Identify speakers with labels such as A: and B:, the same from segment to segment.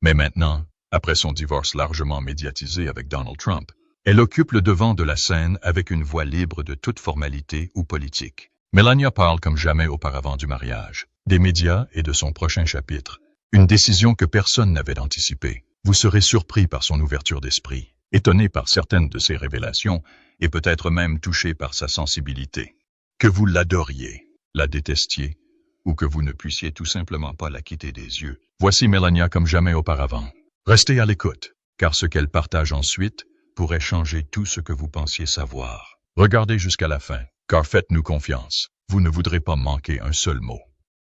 A: Mais maintenant, après son divorce largement médiatisé avec Donald Trump, elle occupe le devant de la scène avec une voix libre de toute formalité ou politique. Melania parle comme jamais auparavant du mariage, des médias et de son prochain chapitre. Une décision que personne n'avait anticipée. Vous serez surpris par son ouverture d'esprit, étonné par certaines de ses révélations et peut-être même touché par sa sensibilité. Que vous l'adoriez, la détestiez, ou que vous ne puissiez tout simplement pas la quitter des yeux. Voici Melania comme jamais auparavant. Restez à l'écoute, car ce qu'elle partage ensuite pourrait changer tout ce que vous pensiez savoir. Regardez jusqu'à la fin, car faites-nous confiance, vous ne voudrez pas manquer un seul mot.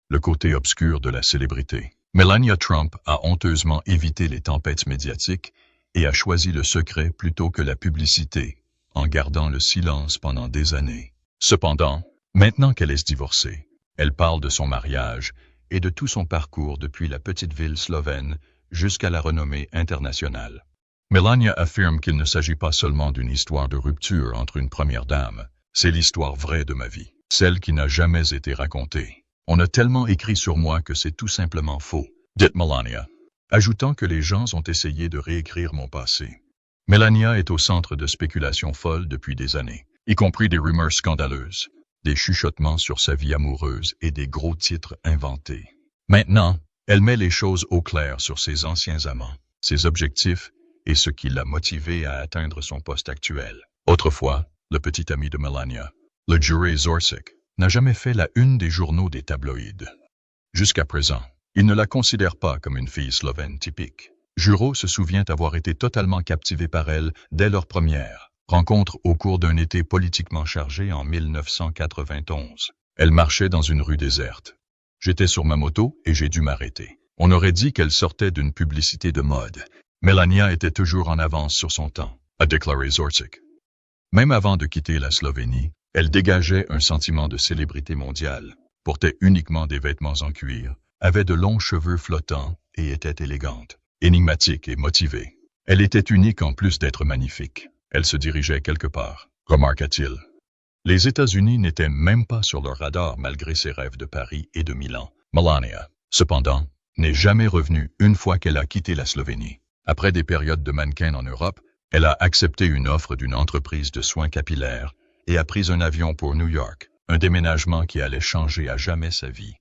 A: Le côté obscur de la célébrité. Melania Trump a honteusement évité les tempêtes médiatiques et a choisi le secret plutôt que la publicité, en gardant le silence pendant des années. Cependant, maintenant qu'elle est divorcée, elle parle de son mariage et de tout son parcours depuis la petite ville slovène jusqu'à la renommée internationale. Melania affirme qu'il ne s'agit pas seulement d'une histoire de rupture entre une première dame, c'est l'histoire vraie de ma vie, celle qui n'a jamais été racontée. On a tellement écrit sur moi que c'est tout simplement faux, dit Melania, ajoutant que les gens ont essayé de réécrire mon passé. Melania est au centre de spéculations folles depuis des années, y compris des rumeurs scandaleuses, des chuchotements sur sa vie amoureuse et des gros titres inventés. Maintenant, elle met les choses au clair sur ses anciens amants, ses objectifs et ce qui l'a motivé à atteindre son poste actuel. Autrefois, le petit ami de Melania, le Juraj Zorčić, n'a jamais fait la une des journaux des tabloïds. Jusqu'à présent, il ne la considère pas comme une fille slovène typique. Juro se souvient avoir été totalement captivé par elle dès leur première rencontre au cours d'un été politiquement chargé en 1991. Elle marchait dans une rue déserte. J'étais sur ma moto et j'ai dû m'arrêter. On aurait dit qu'elle sortait d'une publicité de mode. Melania était toujours en avance sur son temps, a déclaré Zorčić. Même avant de quitter la Slovénie, elle dégageait un sentiment de célébrité mondiale, portait uniquement des vêtements en cuir, avait de longs cheveux flottants et était élégante, énigmatique et motivée. Elle était unique en plus d'être magnifique. Elle se dirigeait quelque part, remarqua-t-il. Les États-Unis n'étaient même pas sur leur radar malgré ses rêves de Paris et de Milan. Melania, cependant, n'est jamais revenue une fois qu'elle a quitté la Slovénie. Après des périodes de mannequin en Europe, elle a accepté une offre d'une entreprise de soins capillaires et a pris un avion pour New York, un déménagement qui allait changer à jamais sa vie.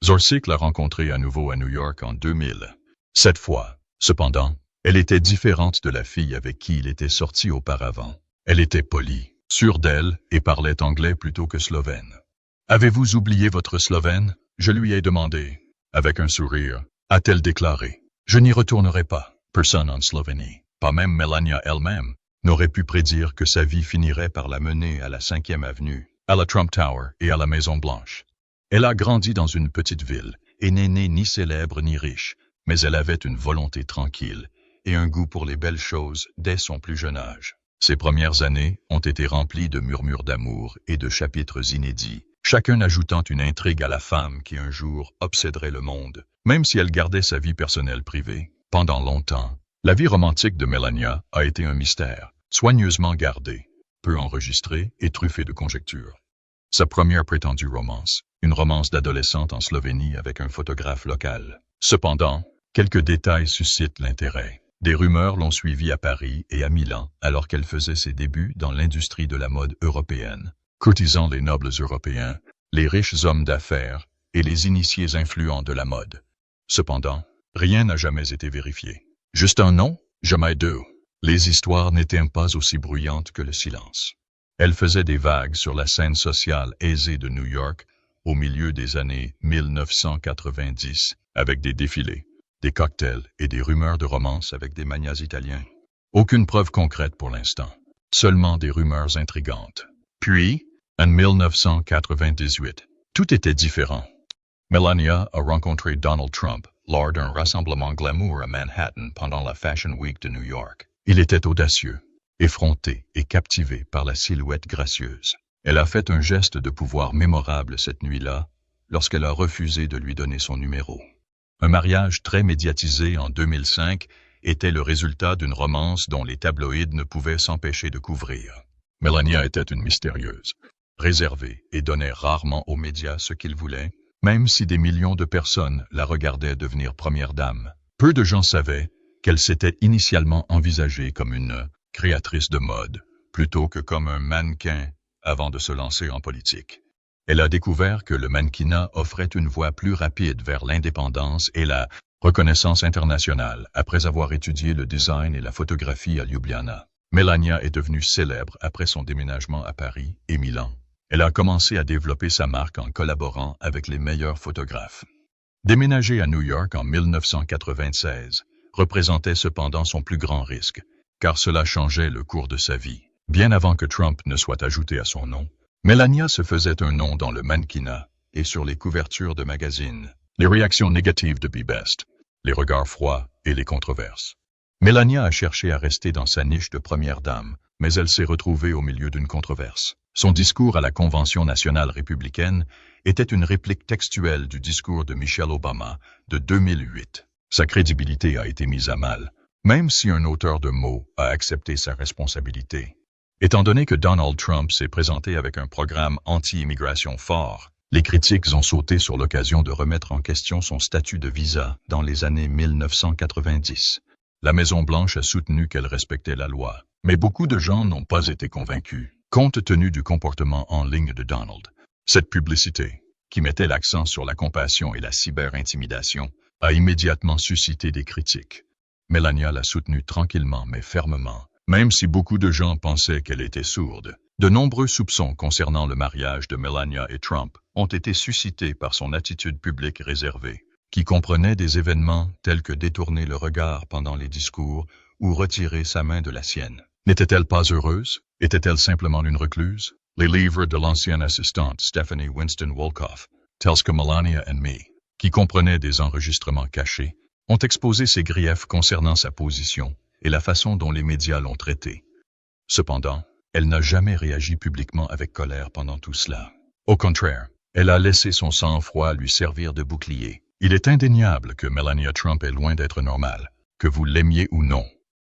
A: Zorčić l'a rencontrée à nouveau à New York en 2000. Cette fois, cependant, elle était différente de la fille avec qui il était sorti auparavant. Elle était polie, sûre d'elle et parlait anglais plutôt que slovène. « Avez-vous oublié votre slovène ?» je lui ai demandé. Avec un sourire, a-t-elle déclaré. « Je n'y retournerai pas. » Personne en Slovénie, pas même Melania elle-même, n'aurait pu prédire que sa vie finirait par la mener à la 5e avenue, à la Trump Tower et à la Maison-Blanche. Elle a grandi dans une petite ville et n'est née ni célèbre ni riche, mais elle avait une volonté tranquille et un goût pour les belles choses dès son plus jeune âge. Ses premières années ont été remplies de murmures d'amour et de chapitres inédits, chacun ajoutant une intrigue à la femme qui un jour obséderait le monde, même si elle gardait sa vie personnelle privée. Pendant longtemps, la vie romantique de Melania a été un mystère, soigneusement gardé, peu enregistré et truffé de conjectures. Sa première prétendue romance, une romance d'adolescente en Slovénie avec un photographe local. Cependant, quelques détails suscitent l'intérêt. Des rumeurs l'ont suivie à Paris et à Milan alors qu'elle faisait ses débuts dans l'industrie de la mode européenne, courtisant les nobles européens, les riches hommes d'affaires et les initiés influents de la mode. Cependant, rien n'a jamais été vérifié. Juste un nom, jamais deux. Les histoires n'étaient pas aussi bruyantes que le silence. Elle faisait des vagues sur la scène sociale aisée de New York au milieu des années 1990 avec des défilés, des cocktails et des rumeurs de romance avec des magnats italiens. Aucune preuve concrète pour l'instant, seulement des rumeurs intrigantes. Puis, en 1998, tout était différent. Melania a rencontré Donald Trump lors d'un rassemblement glamour à Manhattan pendant la Fashion Week de New York. Il était audacieux, effronté et captivé par la silhouette gracieuse. Elle a fait un geste de pouvoir mémorable cette nuit-là lorsqu'elle a refusé de lui donner son numéro. Un mariage très médiatisé en 2005 était le résultat d'une romance dont les tabloïds ne pouvaient s'empêcher de couvrir. Melania était une mystérieuse, réservée et donnait rarement aux médias ce qu'ils voulaient, même si des millions de personnes la regardaient devenir première dame. Peu de gens savaient qu'elle s'était initialement envisagée comme une créatrice de mode, plutôt que comme un mannequin avant de se lancer en politique. Elle a découvert que le mannequinat offrait une voie plus rapide vers l'indépendance et la reconnaissance internationale après avoir étudié le design et la photographie à Ljubljana. Melania est devenue célèbre après son déménagement à Paris et Milan. Elle a commencé à développer sa marque en collaborant avec les meilleurs photographes. Déménager à New York en 1996 représentait cependant son plus grand risque, car cela changeait le cours de sa vie. Bien avant que Trump ne soit ajouté à son nom, Melania se faisait un nom dans le mannequinat et sur les couvertures de magazines. Les réactions négatives de Be Best, les regards froids et les controverses. Melania a cherché à rester dans sa niche de première dame, mais elle s'est retrouvée au milieu d'une controverse. Son discours à la Convention nationale républicaine était une réplique textuelle du discours de Michelle Obama de 2008. Sa crédibilité a été mise à mal, même si un auteur de mots a accepté sa responsabilité. Étant donné que Donald Trump s'est présenté avec un programme anti-immigration fort, les critiques ont sauté sur l'occasion de remettre en question son statut de visa dans les années 1990. La Maison-Blanche a soutenu qu'elle respectait la loi, mais beaucoup de gens n'ont pas été convaincus, compte tenu du comportement en ligne de Donald. Cette publicité, qui mettait l'accent sur la compassion et la cyber-intimidation, a immédiatement suscité des critiques. Melania l'a soutenue tranquillement mais fermement, même si beaucoup de gens pensaient qu'elle était sourde. De nombreux soupçons concernant le mariage de Melania et Trump ont été suscités par son attitude publique réservée, qui comprenait des événements tels que détourner le regard pendant les discours ou retirer sa main de la sienne. N'était-elle pas heureuse? Était-elle simplement une recluse? Les livres de l'ancienne assistante Stephanie Winston Wolkoff, tels que Melania and Me, qui comprenaient des enregistrements cachés, ont exposé ses griefs concernant sa position et la façon dont les médias l'ont traitée. Cependant, elle n'a jamais réagi publiquement avec colère pendant tout cela. Au contraire, elle a laissé son sang-froid lui servir de bouclier. Il est indéniable que Melania Trump est loin d'être normale, que vous l'aimiez ou non.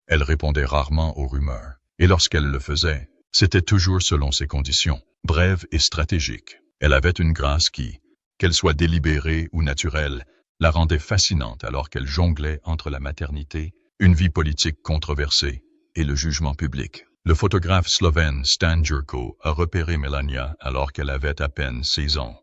A: Elle répondait rarement aux rumeurs, et lorsqu'elle le faisait, c'était toujours selon ses conditions, brèves et stratégiques. Elle avait une grâce qui, qu'elle soit délibérée ou naturelle, la rendait fascinante alors qu'elle jonglait entre la maternité, une vie politique controversée et le jugement public. Le photographe slovène Stan Jurko a repéré Melania alors qu'elle avait à peine 16 ans.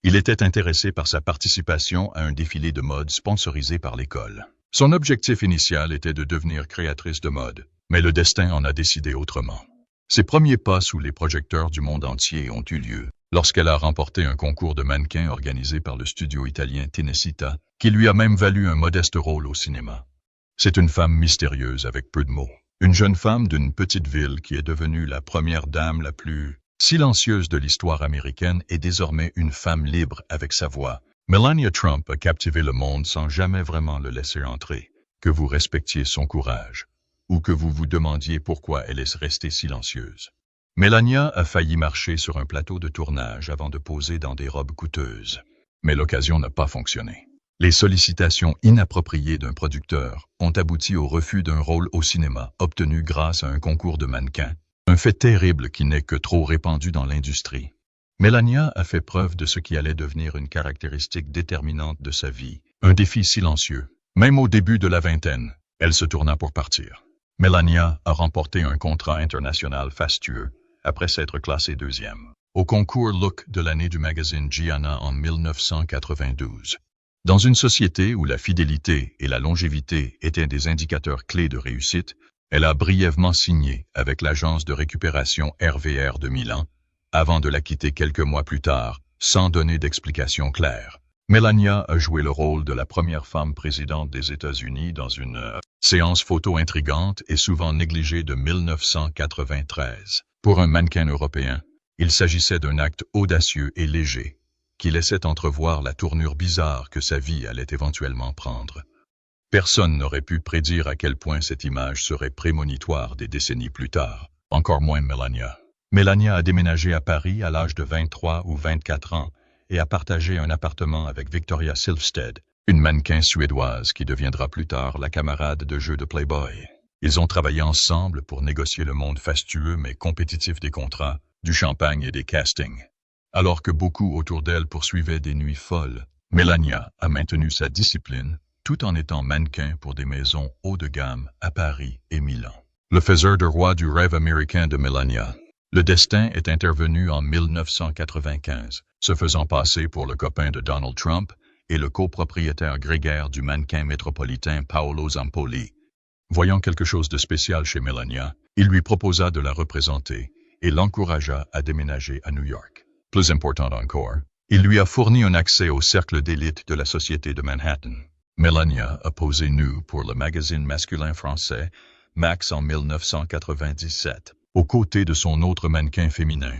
A: Il était intéressé par sa participation à un défilé de mode sponsorisé par l'école. Son objectif initial était de devenir créatrice de mode, mais le destin en a décidé autrement. Ses premiers pas sous les projecteurs du monde entier ont eu lieu lorsqu'elle a remporté un concours de mannequins organisé par le studio italien Tinecita, qui lui a même valu un modeste rôle au cinéma. C'est une femme mystérieuse avec peu de mots. Une jeune femme d'une petite ville qui est devenue la première dame la plus silencieuse de l'histoire américaine et désormais une femme libre avec sa voix. Melania Trump a captivé le monde sans jamais vraiment le laisser entrer. Que vous respectiez son courage, ou que vous vous demandiez pourquoi elle est restée silencieuse. Melania a failli marcher sur un plateau de tournage avant de poser dans des robes coûteuses. Mais l'occasion n'a pas fonctionné. Les sollicitations inappropriées d'un producteur ont abouti au refus d'un rôle au cinéma obtenu grâce à un concours de mannequins, un fait terrible qui n'est que trop répandu dans l'industrie. Melania a fait preuve de ce qui allait devenir une caractéristique déterminante de sa vie, un défi silencieux. Même au début de la vingtaine, elle se tourna pour partir. Melania a remporté un contrat international fastueux après s'être classée deuxième au concours Look de l'année du magazine Gianna en 1992. Dans une société où la fidélité et la longévité étaient des indicateurs clés de réussite, elle a brièvement signé avec l'agence de récupération RVR de Milan, avant de la quitter quelques mois plus tard, sans donner d'explication claire. Melania a joué le rôle de la première femme présidente des États-Unis dans une séance photo intrigante et souvent négligée de 1993. Pour un mannequin européen, il s'agissait d'un acte audacieux et léger, qui laissait entrevoir la tournure bizarre que sa vie allait éventuellement prendre. Personne n'aurait pu prédire à quel point cette image serait prémonitoire des décennies plus tard, encore moins Melania. Melania a déménagé à Paris à l'âge de 23 ou 24 ans et a partagé un appartement avec Victoria Silvstedt, une mannequin suédoise qui deviendra plus tard la camarade de jeu de Playboy. Ils ont travaillé ensemble pour négocier le monde fastueux mais compétitif des contrats, du champagne et des castings. Alors que beaucoup autour d'elle poursuivaient des nuits folles, Melania a maintenu sa discipline, tout en étant mannequin pour des maisons haut de gamme à Paris et Milan. Le faiseur de roi du rêve américain de Melania. Le destin est intervenu en 1995, se faisant passer pour le copain de Donald Trump et le copropriétaire grégaire du mannequin métropolitain Paolo Zampoli. Voyant quelque chose de spécial chez Melania, il lui proposa de la représenter et l'encouragea à déménager à New York. Plus important encore, il lui a fourni un accès au cercle d'élite de la société de Manhattan. Melania a posé nue pour le magazine masculin français Max en 1997, aux côtés de son autre mannequin féminin.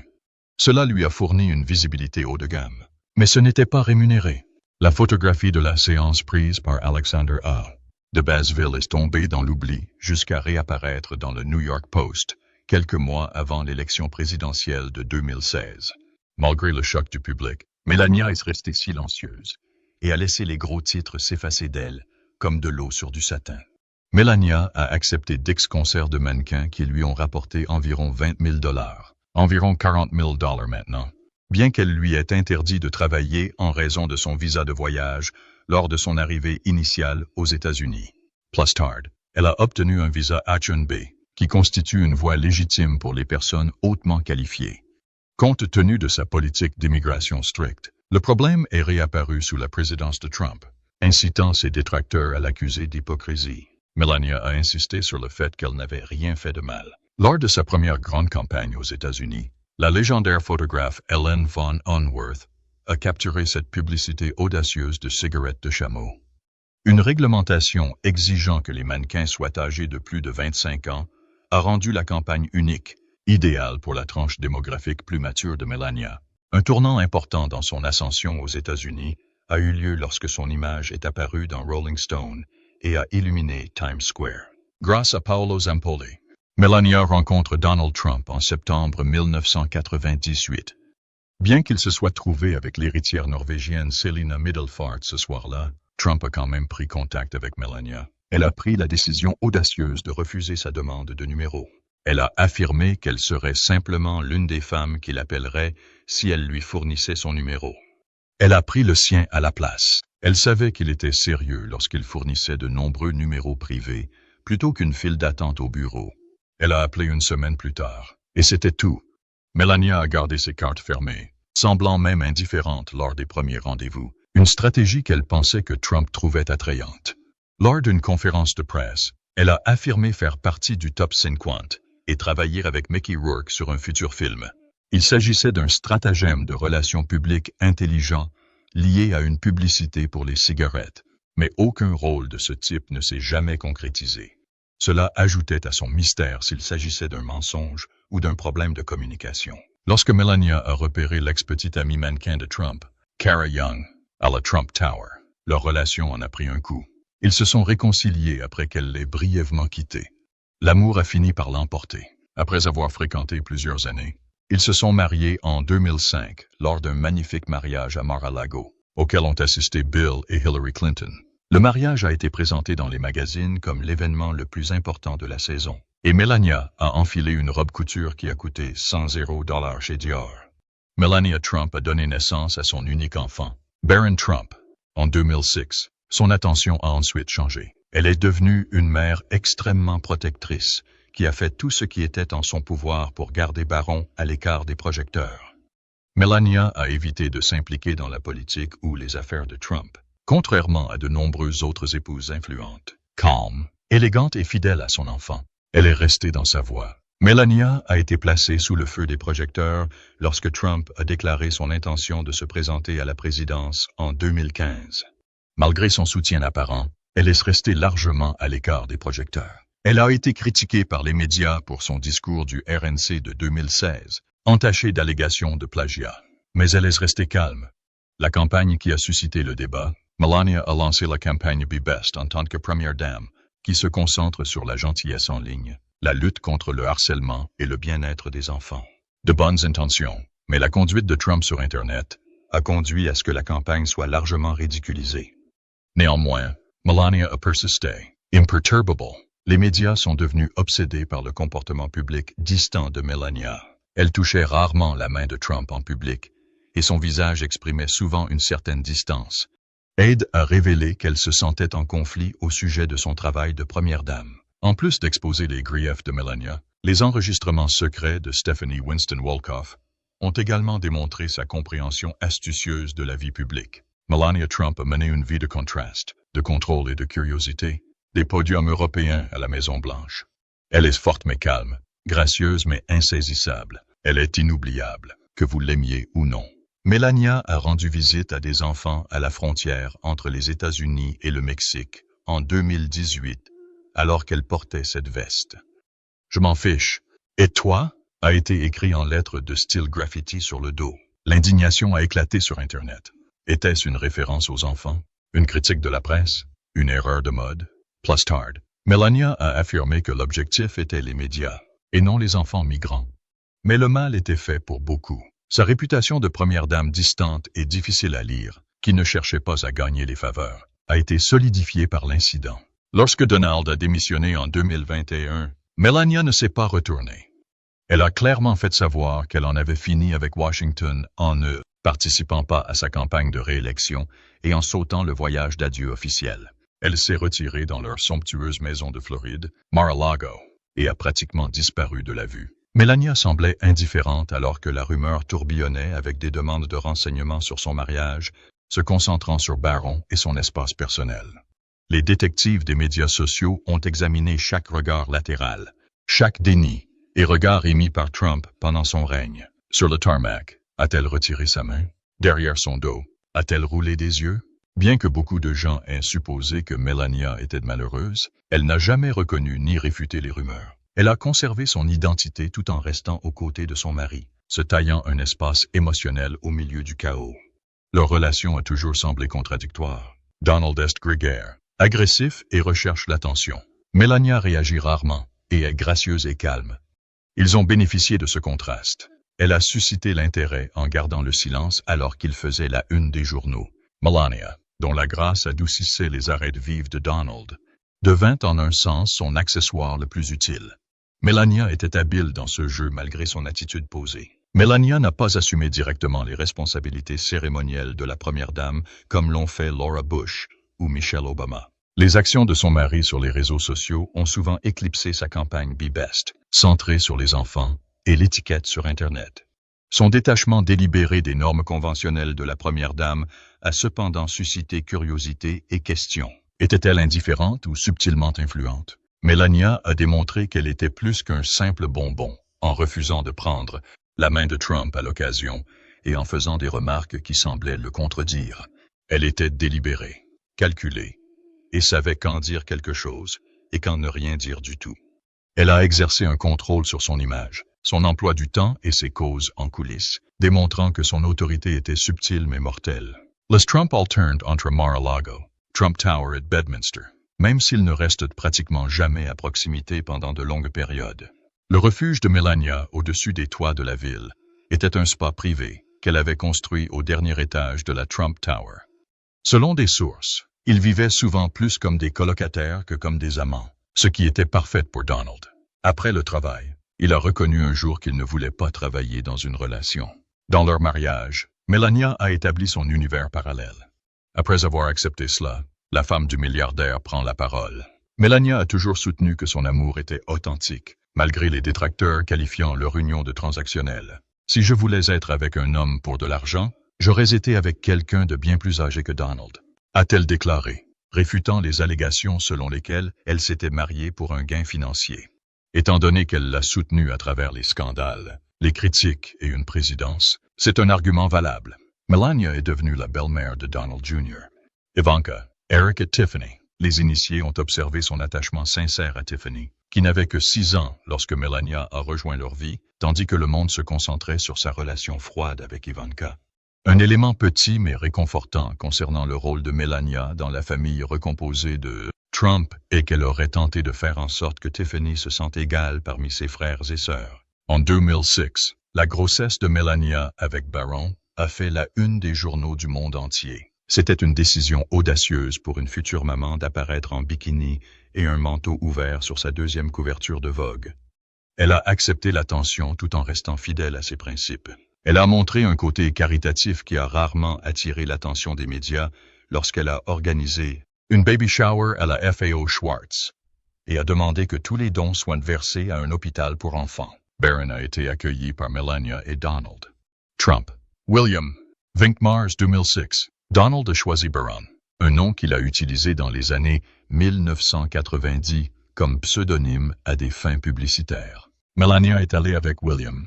A: Cela lui a fourni une visibilité haut de gamme. Mais ce n'était pas rémunéré. La photographie de la séance prise par Alexander A. de Basseville est tombée dans l'oubli jusqu'à réapparaître dans le New York Post quelques mois avant l'élection présidentielle de 2016. Malgré le choc du public, Melania est restée silencieuse et a laissé les gros titres s'effacer d'elle, comme de l'eau sur du satin. Melania a accepté 10 concerts de mannequins qui lui ont rapporté environ 20 000 $, environ 40 000 $ maintenant, bien qu'elle lui ait interdit de travailler en raison de son visa de voyage lors de son arrivée initiale aux États-Unis. Plus tard, elle a obtenu un visa H-1B, qui constitue une voie légitime pour les personnes hautement qualifiées. Compte tenu de sa politique d'immigration stricte, le problème est réapparu sous la présidence de Trump, incitant ses détracteurs à l'accuser d'hypocrisie. Melania a insisté sur le fait qu'elle n'avait rien fait de mal. Lors de sa première grande campagne aux États-Unis, la légendaire photographe Ellen Von Unworth a capturé cette publicité audacieuse de cigarettes de chameau. Une réglementation exigeant que les mannequins soient âgés de plus de 25 ans a rendu la campagne unique, idéale pour la tranche démographique plus mature de Melania. Un tournant important dans son ascension aux États-Unis a eu lieu lorsque son image est apparue dans Rolling Stone et a illuminé Times Square. Grâce à Paolo Zampoli, Melania rencontre Donald Trump en septembre 1998. Bien qu'il se soit trouvé avec l'héritière norvégienne Selina Middelfart ce soir-là, Trump a quand même pris contact avec Melania. Elle a pris la décision audacieuse de refuser sa demande de numéro. Elle a affirmé qu'elle serait simplement l'une des femmes qu'il appellerait si elle lui fournissait son numéro. Elle a pris le sien à la place. Elle savait qu'il était sérieux lorsqu'il fournissait de nombreux numéros privés, plutôt qu'une file d'attente au bureau. Elle a appelé une semaine plus tard, et c'était tout. Melania a gardé ses cartes fermées, semblant même indifférente lors des premiers rendez-vous, une stratégie qu'elle pensait que Trump trouvait attrayante. Lors d'une conférence de presse, elle a affirmé faire partie du Top 50 et travailler avec Mickey Rourke sur un futur film. Il s'agissait d'un stratagème de relations publiques intelligent lié à une publicité pour les cigarettes, mais aucun rôle de ce type ne s'est jamais concrétisé. Cela ajoutait à son mystère s'il s'agissait d'un mensonge ou d'un problème de communication. Lorsque Melania a repéré l'ex-petite amie mannequin de Trump, Kara Young, à la Trump Tower, leur relation en a pris un coup. Ils se sont réconciliés après qu'elle l'ait brièvement quitté. L'amour a fini par l'emporter. Après avoir fréquenté plusieurs années, ils se sont mariés en 2005 lors d'un magnifique mariage à Mar-a-Lago, auquel ont assisté Bill et Hillary Clinton. Le mariage a été présenté dans les magazines comme l'événement le plus important de la saison, et Melania a enfilé une robe couture qui a coûté 100 $ chez Dior. Melania Trump a donné naissance à son unique enfant, Barron Trump, en 2006. Son attention a ensuite changé. Elle est devenue une mère extrêmement protectrice, qui a fait tout ce qui était en son pouvoir pour garder Barron à l'écart des projecteurs. Melania a évité de s'impliquer dans la politique ou les affaires de Trump, contrairement à de nombreuses autres épouses influentes. Calme, élégante et fidèle à son enfant, elle est restée dans sa voie. Melania a été placée sous le feu des projecteurs lorsque Trump a déclaré son intention de se présenter à la présidence en 2015. Malgré son soutien apparent, elle est restée largement à l'écart des projecteurs. Elle a été critiquée par les médias pour son discours du RNC de 2016, entaché d'allégations de plagiat. Mais elle est restée calme. La campagne qui a suscité le débat, Melania a lancé la campagne Be Best en tant que première dame, qui se concentre sur la gentillesse en ligne, la lutte contre le harcèlement et le bien-être des enfants. De bonnes intentions, mais la conduite de Trump sur Internet a conduit à ce que la campagne soit largement ridiculisée. Néanmoins, Melania a persisté, imperturbable. Les médias sont devenus obsédés par le comportement public distant de Melania. Elle touchait rarement la main de Trump en public, et son visage exprimait souvent une certaine distance, Aide a révélé qu'elle se sentait en conflit au sujet de son travail de première dame. En plus d'exposer les griefs de Melania, les enregistrements secrets de Stephanie Winston Wolkoff ont également démontré sa compréhension astucieuse de la vie publique. Melania Trump a mené une vie de contraste, de contrôle et de curiosité, des podiums européens à la Maison-Blanche. Elle est forte mais calme, gracieuse mais insaisissable. Elle est inoubliable, que vous l'aimiez ou non. Melania a rendu visite à des enfants à la frontière entre les États-Unis et le Mexique en 2018, alors qu'elle portait cette veste. « Je m'en fiche. Et toi ?» a été écrit en lettres de style graffiti sur le dos. L'indignation a éclaté sur Internet. Était-ce une référence aux enfants? Une critique de la presse? Une erreur de mode? Plustard. Melania a affirmé que l'objectif était les médias, et non les enfants migrants. Mais le mal était fait pour beaucoup. Sa réputation de première dame distante et difficile à lire, qui ne cherchait pas à gagner les faveurs, a été solidifiée par l'incident. Lorsque Donald a démissionné en 2021, Melania ne s'est pas retournée. Elle a clairement fait savoir qu'elle en avait fini avec Washington en ne participant pas à sa campagne de réélection et en sautant le voyage d'adieu officiel. Elle s'est retirée dans leur somptueuse maison de Floride, Mar-a-Lago, et a pratiquement disparu de la vue. Melania semblait indifférente alors que la rumeur tourbillonnait avec des demandes de renseignements sur son mariage, se concentrant sur Barron et son espace personnel. Les détectives des médias sociaux ont examiné chaque regard latéral, chaque déni et regard émis par Trump pendant son règne. Sur le tarmac, a-t-elle retiré sa main? Derrière son dos, a-t-elle roulé des yeux? Bien que beaucoup de gens aient supposé que Melania était malheureuse, elle n'a jamais reconnu ni réfuté les rumeurs. Elle a conservé son identité tout en restant aux côtés de son mari, se taillant un espace émotionnel au milieu du chaos. Leur relation a toujours semblé contradictoire. Donald est grégaire, agressif et recherche l'attention. Melania réagit rarement et est gracieuse et calme. Ils ont bénéficié de ce contraste. Elle a suscité l'intérêt en gardant le silence alors qu'il faisait la une des journaux. Melania, dont la grâce adoucissait les arrêts de vivre de Donald, devint en un sens son accessoire le plus utile. Melania était habile dans ce jeu malgré son attitude posée. Melania n'a pas assumé directement les responsabilités cérémonielles de la première dame comme l'ont fait Laura Bush ou Michelle Obama. Les actions de son mari sur les réseaux sociaux ont souvent éclipsé sa campagne Be Best, centrée sur les enfants et l'étiquette sur Internet. Son détachement délibéré des normes conventionnelles de la première dame a cependant suscité curiosité et questions. Était-elle indifférente ou subtilement influente? Melania a démontré qu'elle était plus qu'un simple bonbon, en refusant de prendre la main de Trump à l'occasion et en faisant des remarques qui semblaient le contredire. Elle était délibérée, calculée, et savait quand dire quelque chose et quand ne rien dire du tout. Elle a exercé un contrôle sur son image, son emploi du temps et ses causes en coulisses, démontrant que son autorité était subtile mais mortelle. Les Trump alternent entre Mar-a-Lago, Trump Tower et Bedminster, même s'ils ne restent pratiquement jamais à proximité pendant de longues périodes. Le refuge de Melania au-dessus des toits de la ville était un spa privé qu'elle avait construit au dernier étage de la Trump Tower. Selon des sources, ils vivaient souvent plus comme des colocataires que comme des amants, ce qui était parfait pour Donald. Après le travail, il a reconnu un jour qu'il ne voulait pas travailler dans une relation. Dans leur mariage, Melania a établi son univers parallèle. Après avoir accepté cela, la femme du milliardaire prend la parole. Melania a toujours soutenu que son amour était authentique, malgré les détracteurs qualifiant leur union de transactionnelle. Si je voulais être avec un homme pour de l'argent, j'aurais été avec quelqu'un de bien plus âgé que Donald, a-t-elle déclaré, réfutant les allégations selon lesquelles elle s'était mariée pour un gain financier. Étant donné qu'elle l'a soutenu à travers les scandales, les critiques et une présidence, c'est un argument valable. Melania est devenue la belle-mère de Donald Jr. Ivanka, Eric et Tiffany, les initiés ont observé son attachement sincère à Tiffany, qui n'avait que 6 ans lorsque Melania a rejoint leur vie, tandis que le monde se concentrait sur sa relation froide avec Ivanka. Un élément petit mais réconfortant concernant le rôle de Melania dans la famille recomposée de Trump est qu'elle aurait tenté de faire en sorte que Tiffany se sente égale parmi ses frères et sœurs. En 2006, la grossesse de Melania avec Barron a fait la une des journaux du monde entier. C'était une décision audacieuse pour une future maman d'apparaître en bikini et un manteau ouvert sur sa deuxième couverture de Vogue. Elle a accepté l'attention tout en restant fidèle à ses principes. Elle a montré un côté caritatif qui a rarement attiré l'attention des médias lorsqu'elle a organisé une baby shower à la FAO Schwartz et a demandé que tous les dons soient versés à un hôpital pour enfants. Barron a été accueilli par Melania et Donald Trump. William, 20 mars 2006. Donald a choisi Barron, un nom qu'il a utilisé dans les années 1990 comme pseudonyme à des fins publicitaires. Melania est allée avec William.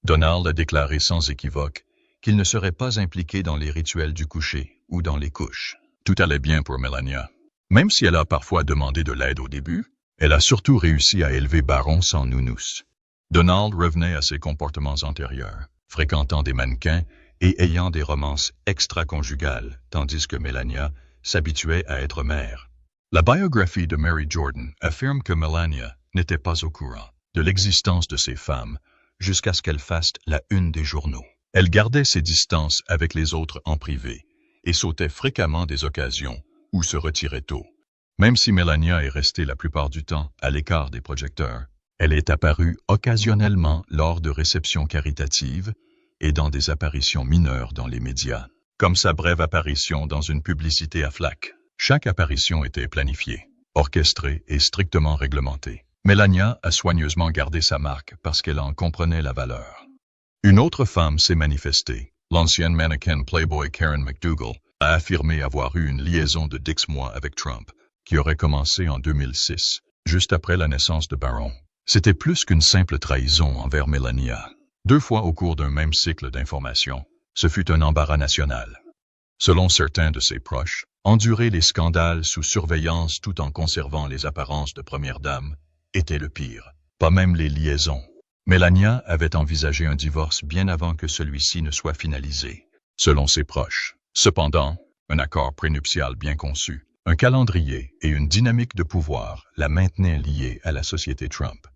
A: Donald a déclaré sans équivoque qu'il ne serait pas impliqué dans les rituels du coucher ou dans les couches. Tout allait bien pour Melania. Même si elle a parfois demandé de l'aide au début, elle a surtout réussi à élever Barron sans nounours. Donald revenait à ses comportements antérieurs, fréquentant des mannequins et ayant des romances extra-conjugales, tandis que Melania s'habituait à être mère. La biographie de Mary Jordan affirme que Melania n'était pas au courant de l'existence de ces femmes jusqu'à ce qu'elle fasse la une des journaux. Elle gardait ses distances avec les autres en privé et sautait fréquemment des occasions ou se retirait tôt. Même si Melania est restée la plupart du temps à l'écart des projecteurs, elle est apparue occasionnellement lors de réceptions caritatives et dans des apparitions mineures dans les médias, comme sa brève apparition dans une publicité à Flac. Chaque apparition était planifiée, orchestrée et strictement réglementée. Melania a soigneusement gardé sa marque parce qu'elle en comprenait la valeur. Une autre femme s'est manifestée. L'ancienne mannequin Playboy Karen McDougal a affirmé avoir eu une liaison de 10 mois avec Trump, qui aurait commencé en 2006, juste après la naissance de Barron. C'était plus qu'une simple trahison envers Melania. 2 fois au cours d'un même cycle d'information, ce fut un embarras national. Selon certains de ses proches, endurer les scandales sous surveillance tout en conservant les apparences de première dame était le pire. Pas même les liaisons. Melania avait envisagé un divorce bien avant que celui-ci ne soit finalisé, selon ses proches. Cependant, un accord prénuptial bien conçu, un calendrier et une dynamique de pouvoir la maintenaient liée à la société Trump.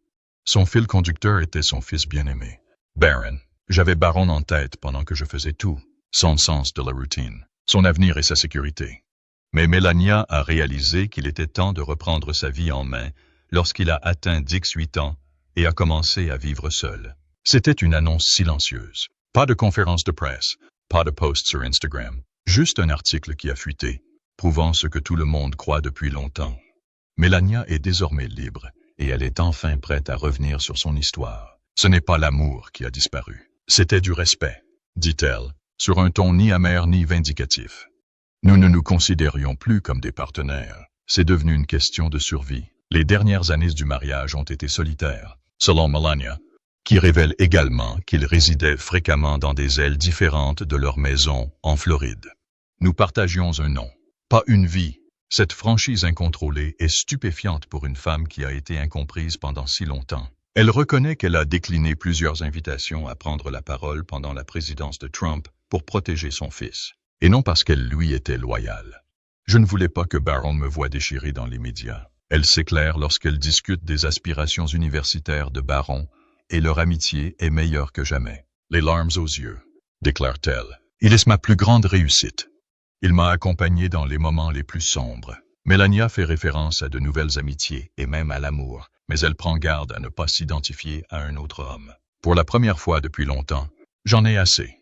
A: Son fil conducteur était son fils bien-aimé, Barron. J'avais Barron en tête pendant que je faisais tout, son sens de la routine, son avenir et sa sécurité. Mais Melania a réalisé qu'il était temps de reprendre sa vie en main lorsqu'il a atteint 18 ans et a commencé à vivre seul. C'était une annonce silencieuse. Pas de conférence de presse, pas de posts sur Instagram, juste un article qui a fuité, prouvant ce que tout le monde croit depuis longtemps. Melania est désormais libre et elle est enfin prête à revenir sur son histoire. Ce n'est pas l'amour qui a disparu, c'était du respect, dit-elle, sur un ton ni amer ni vindicatif. Nous ne nous considérions plus comme des partenaires. C'est devenu une question de survie. Les dernières années du mariage ont été solitaires, selon Melania, qui révèle également qu'ils résidaient fréquemment dans des ailes différentes de leur maison en Floride. Nous partagions un nom, pas une vie. Cette franchise incontrôlée est stupéfiante pour une femme qui a été incomprise pendant si longtemps. Elle reconnaît qu'elle a décliné plusieurs invitations à prendre la parole pendant la présidence de Trump pour protéger son fils, et non parce qu'elle lui était loyale. Je ne voulais pas que Barron me voie déchiré dans les médias. Elle s'éclaire lorsqu'elle discute des aspirations universitaires de Barron, et leur amitié est meilleure que jamais. Les larmes aux yeux, déclare-t-elle. Il est ma plus grande réussite. Il m'a accompagné dans les moments les plus sombres. Melania fait référence à de nouvelles amitiés et même à l'amour, mais elle prend garde à ne pas s'identifier à un autre homme. Pour la première fois depuis longtemps, j'en ai assez.